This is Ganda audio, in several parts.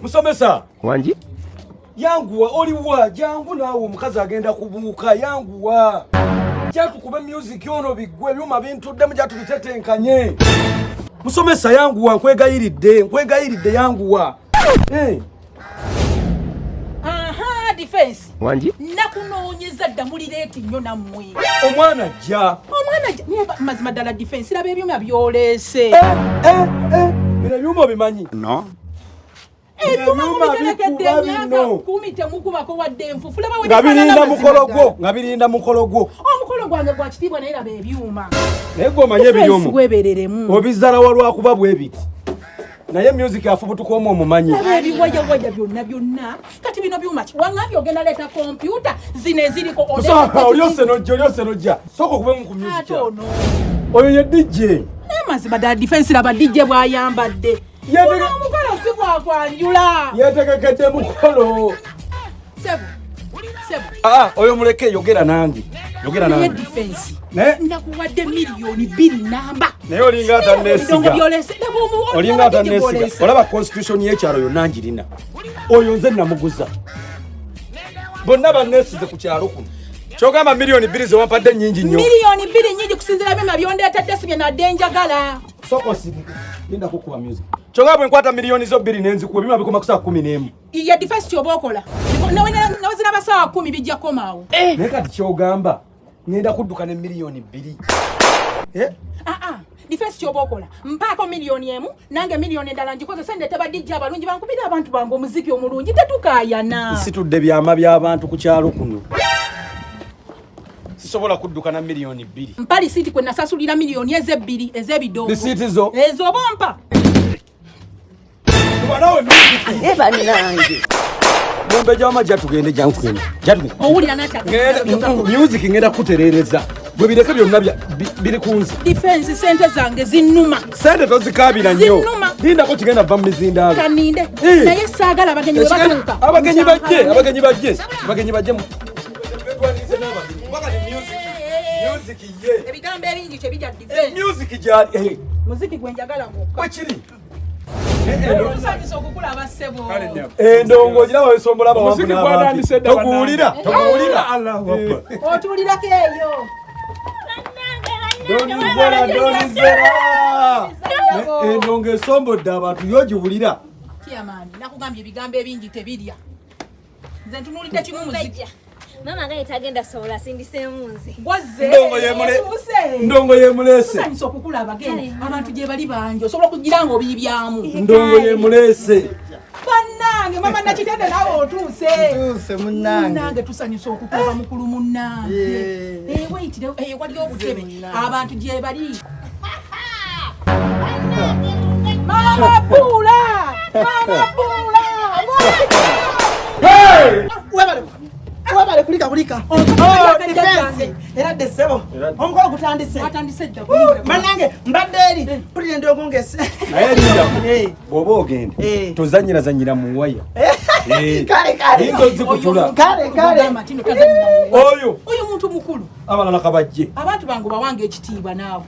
Musomesa. Wanji? Yanguwa oliwa jangu nawe omukazi agenda kubuuka yanguwa. Kyatukuba music ono bigwe byuma bintudde mu jatu bitetenkanye. Musomesa yanguwa nkwegayiridde yanguwa. Aha defense. Wanji? Nakunoonyeza ddamuli leeti nnyo nammwe. Omwana jja. Niye mazima ddala defense laba ebyuma byolese. Bino byuma bimanyi. No. Kumite mukubako wadde enfufu laba we. Ngabirinda mukolo gwo. Omukolo gwange gwa kitiibwa naye laba ebyuma. Naye gw'omanye ebiryomu. Gwebereremu. Obizala walwa kuba bwebiti. Naye music afubutuka omwo omumanyi. Ebiwajawajja byonna. Kati bino byuma ki? Wangambye ogenda leeta kompyuta zino eziriko olyose nojja. Soko kubemu ku music. Oyo ye DJ. Mazima ddala defense laba DJ bw'ayambadde. Omukolo si gwakwanjula. Yeetegekedde mukolo. Sebo. Oyo muleke yogera nange. Naye defense. Nakuwadde miliyoni 2 namba. Naye olinga atanesiga. Olaba constitution y'ekyalo yonna njirina. Oyo nze namuguza. Bonna bannesize ku kyalo kuno. Kyogamba miliyoni 2 ze wampadde nnyingi nnyo. Miliyoni 2 nnyingi kusinziira byonna byondeetedde si bye nadde njagala. Soko si linda kukuba music. Kyogamba bwe nkwata miliyoni zo 2 n'enzikuwa byuma bikoma ku saa 11. Ye defense kyoba okola. Nawe zina basawa 10 bijja komaawo. Naye kati kyogamba ngenda kudduka ne miliyoni 2. Defense kyoba okola. Mpaako miliyoni 1 nange miliyoni endala ngikozesa ndete badijja abalungi bankubira abantu bange omuziki omulungi tetukaayana. Situdde byama by'abantu ku kyalo kuno. Sisobola kudduka na miliyoni 2. Mpali siti kwe nasasulira miliyoni ez'ebidongo. Bisiti zo. Ezo bompa. Banawe music. Eba nange. Mumbe jama jatugende jankweni. Owulira n'akyagenda. Music ngenda kuterereza. Bwe bireke byonna biri kunzi. Defense sente zange zinnuma. Sente tozikabira nnyo. Linda ko kigenda va mu mizindaalo. Kaninde. Naye saagala abagenyi bwe batuuka. Abagenyi bajje. Music ye. Ebigambo ebingi kye bijja defense. Music jali. Muziki gwe njagala mwokka. Wekiri. Tusanyusa okukula abassebo. Endongo giraba wesombola abawanvu n'abantu. Tokuwulira. Allahu Akbar. Otuulirako eyo. Donizera. Endongo esombodde abantu yogiwulira. Kiyamaani nakugambye ebigambo ebingi tebirya. Nze ntunuulidde kimu muziki. Mama nga yetagenda sobola sindisemu nze. Gwaze. Ndongo yemulese. Tusanyusa okukula abagenyi. Abantu gye bali bangi osobola okugira ng'obibyamu. Ndongo yemulese. Bannange mama nakitende nawe otuuse. Tuuse munnange. Munnange tusanyusa okukuba mukulu munnange. Wayitire wali obutebe. Abantu gye bali. Mama Pula! Hey! Wabale kulika. Defense. Era desebo. Omukolo gutandise. Watandise dda. Manange mbadde eri. Pulire ndi okungese. Naye linda. Bw'oba ogenda. Tozanyira mu waya. Kale. Inzo zikutula. Kale. Oyo muntu mukulu. Abalala kabajje. Abantu bangu bawange ekitiibwa naawe.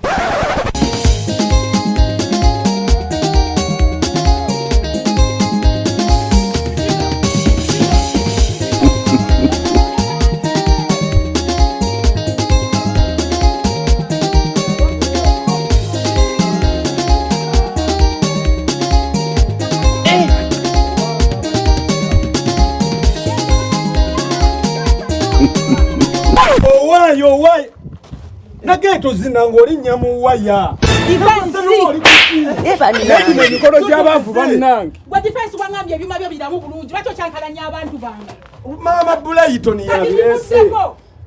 Owayo. Nageto zinango linnya mu waya. Eba nange. Mikolo gy'abavu bannange. Gwe defense wangambye ebyuma byo biramu bulungi. Lwaki okyankalanya abantu bange? Maama Brighton yabyese.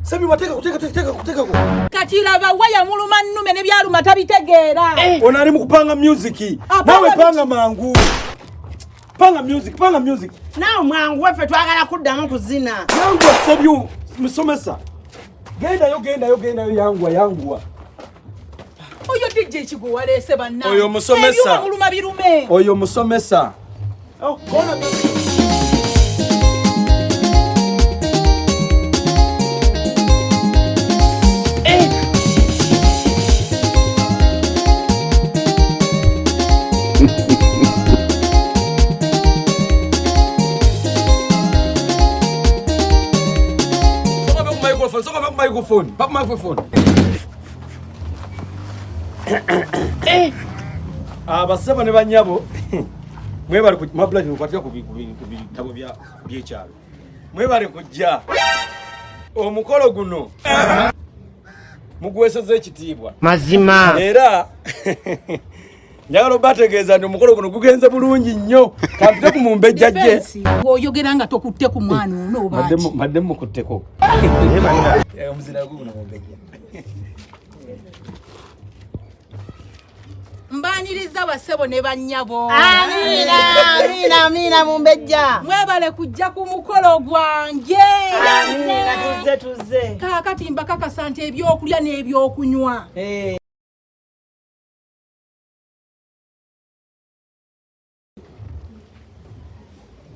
Sabi wateka kuteka. Kati laba waya muluma nnume ne byaluma tabitegeera. Ono ali mu kupanga music. Nawe panga mangu. Panga music. Nawe mwangu weffe twagala kuddamu kuzina. Yangu asebyu musomesa. Gendayo yanguwa. Oyo DJ Kigo walese banna. Oyo musomesa. Ebyuma muluma birume. Oyo musomesa. Kona microphone. Abasaba ne banyabo. Mwebale ku mabla ni kwatika ku bitabo by'ekyalo. Mwebale kujja. Omukolo guno. Mugweseza ekitiibwa. Mazima. Era njagala bategeeza ndi omukolo guno gugenze bulungi nnyo. Kampite ku mumbejjajje. Oyogera nga tokutte ku mwana ono obaaki. Madde mukutteko. Omuzira guno mumbejja. Mbaniriza basebo ne bannyabo. Amina mumbejja. Mwebale kujja ku mukolo gwange. Amina tuze. Kaakati mbakakasa nti ebyokulya n'ebyokunywa.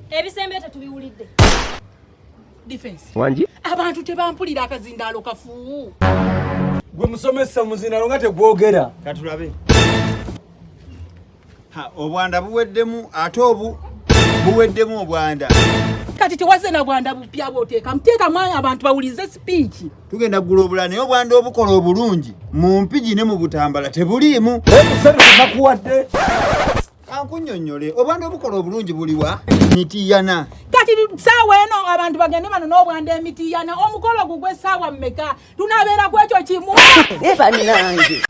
Ebisembe tetubiwulidde. Defense. Wanji? Abantu tebampulira akazindaalo kafu. Gwe musomesa muzindaalo nga tegwogera. Katulabe. Obwanda buweddemu ate buweddemu obwanda. Kati tewaze na bwanda bupya bwoteeka. Muteeka mwanya abantu bawulize speech. Tugenda kugula obulala naye obwanda obukola obulungi mu mpigi ne mu butambala tebuliimu. Musebe nakuwadde. Kankunnyonnyole obwanda obukola obulungi buliwa mitiyana. Kati saawa eno abantu bagende bano n'obwanda emitiyana omukolo gugwe saawa mmeka tunabeera ku ekyo kimu. Eba nange.